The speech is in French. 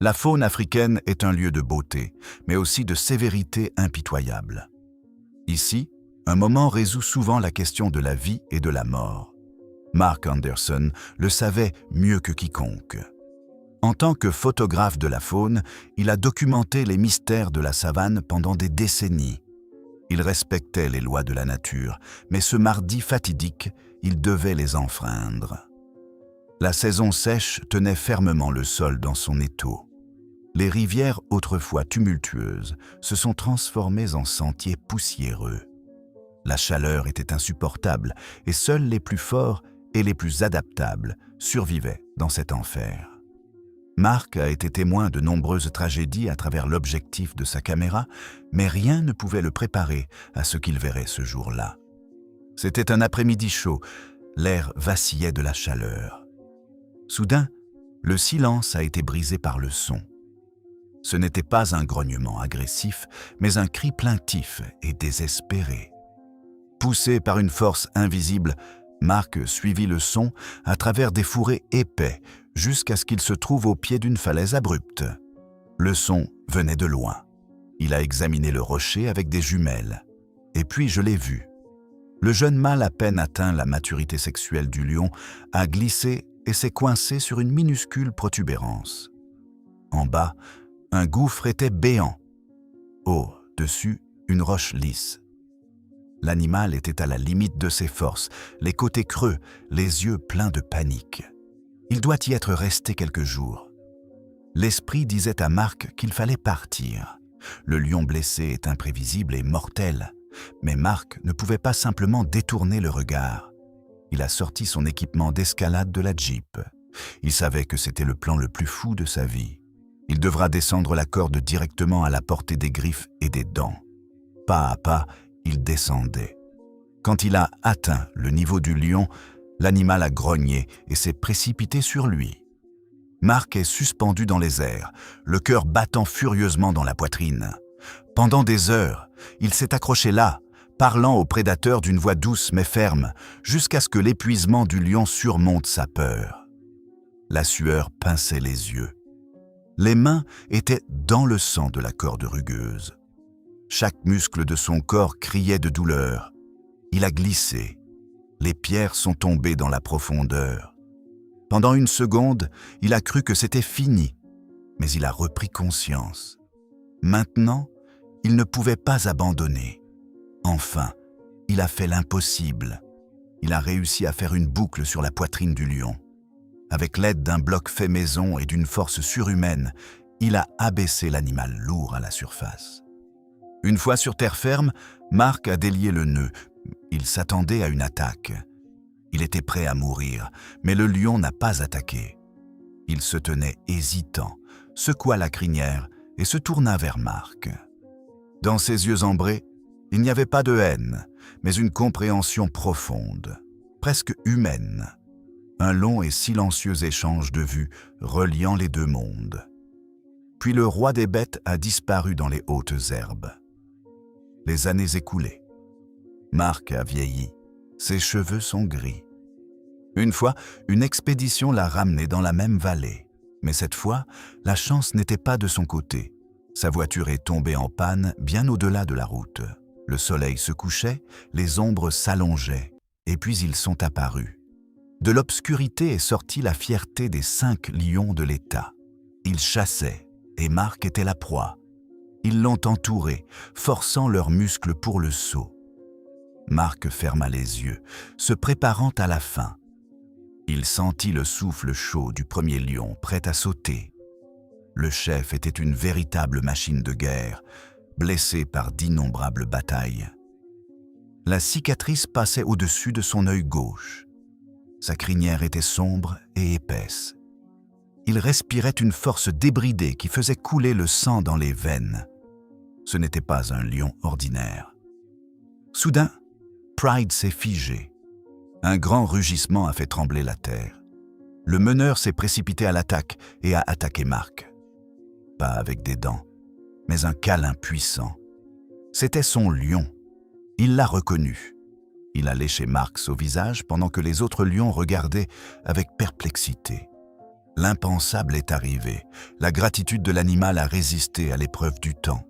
La faune africaine est un lieu de beauté, mais aussi de sévérité impitoyable. Ici, un moment résout souvent la question de la vie et de la mort. Mark Anderson le savait mieux que quiconque. En tant que photographe de la faune, il a documenté les mystères de la savane pendant des décennies. Il respectait les lois de la nature, mais ce mardi fatidique, il devait les enfreindre. La saison sèche tenait fermement le sol dans son étau. Les rivières, autrefois tumultueuses, se sont transformées en sentiers poussiéreux. La chaleur était insupportable et seuls les plus forts et les plus adaptables survivaient dans cet enfer. Mark a été témoin de nombreuses tragédies à travers l'objectif de sa caméra, mais rien ne pouvait le préparer à ce qu'il verrait ce jour-là. C'était un après-midi chaud, l'air vacillait de la chaleur. Soudain, le silence a été brisé par le son. Ce n'était pas un grognement agressif, mais un cri plaintif et désespéré. Poussé par une force invisible, Mark suivit le son à travers des fourrés épais jusqu'à ce qu'il se trouve au pied d'une falaise abrupte. Le son venait de loin. Il a examiné le rocher avec des jumelles. Et puis je l'ai vu. Le jeune mâle à peine atteint la maturité sexuelle du lion a glissé et s'est coincé sur une minuscule protubérance. En bas, un gouffre était béant. Au-dessus, une roche lisse. L'animal était à la limite de ses forces, les côtés creux, les yeux pleins de panique. Il doit y être resté quelques jours. L'esprit disait à Mark qu'il fallait partir. Le lion blessé est imprévisible et mortel, mais Mark ne pouvait pas simplement détourner le regard. Il a sorti son équipement d'escalade de la Jeep. Il savait que c'était le plan le plus fou de sa vie. Il devra descendre la corde directement à la portée des griffes et des dents. Pas à pas, il descendait. Quand il a atteint le niveau du lion, l'animal a grogné et s'est précipité sur lui. Mark est suspendu dans les airs, le cœur battant furieusement dans la poitrine. Pendant des heures, il s'est accroché là, parlant au prédateur d'une voix douce mais ferme, jusqu'à ce que l'épuisement du lion surmonte sa peur. La sueur pinçait les yeux. Les mains étaient dans le sang de la corde rugueuse. Chaque muscle de son corps criait de douleur. Il a glissé. Les pierres sont tombées dans la profondeur. Pendant une seconde, il a cru que c'était fini, mais il a repris conscience. Maintenant, il ne pouvait pas abandonner. Enfin, il a fait l'impossible. Il a réussi à faire une boucle sur la poitrine du lion. Avec l'aide d'un bloc fait maison et d'une force surhumaine, il a abaissé l'animal lourd à la surface. Une fois sur terre ferme, Mark a délié le nœud. Il s'attendait à une attaque. Il était prêt à mourir, mais le lion n'a pas attaqué. Il se tenait hésitant, secoua la crinière et se tourna vers Mark. Dans ses yeux ambrés, il n'y avait pas de haine, mais une compréhension profonde, presque humaine. Un long et silencieux échange de vues reliant les deux mondes. Puis le roi des bêtes a disparu dans les hautes herbes. Les années écoulées. Mark a vieilli. Ses cheveux sont gris. Une fois, une expédition l'a ramené dans la même vallée. Mais cette fois, la chance n'était pas de son côté. Sa voiture est tombée en panne bien au-delà de la route. Le soleil se couchait, les ombres s'allongeaient, et puis ils sont apparus. De l'obscurité est sortie la fierté des 5 lions de l'État. Ils chassaient, et Mark était la proie. Ils l'ont entouré, forçant leurs muscles pour le saut. Mark ferma les yeux, se préparant à la fin. Il sentit le souffle chaud du premier lion, prêt à sauter. Le chef était une véritable machine de guerre, blessé par d'innombrables batailles. La cicatrice passait au-dessus de son œil gauche. Sa crinière était sombre et épaisse. Il respirait une force débridée qui faisait couler le sang dans les veines. Ce n'était pas un lion ordinaire. Soudain, Pride s'est figé. Un grand rugissement a fait trembler la terre. Le meneur s'est précipité à l'attaque et a attaqué Mark. Pas avec des dents, mais un câlin puissant. C'était son lion. Il l'a reconnu. Il a léché Mark au visage pendant que les autres lions regardaient avec perplexité. L'impensable est arrivé. La gratitude de l'animal a résisté à l'épreuve du temps.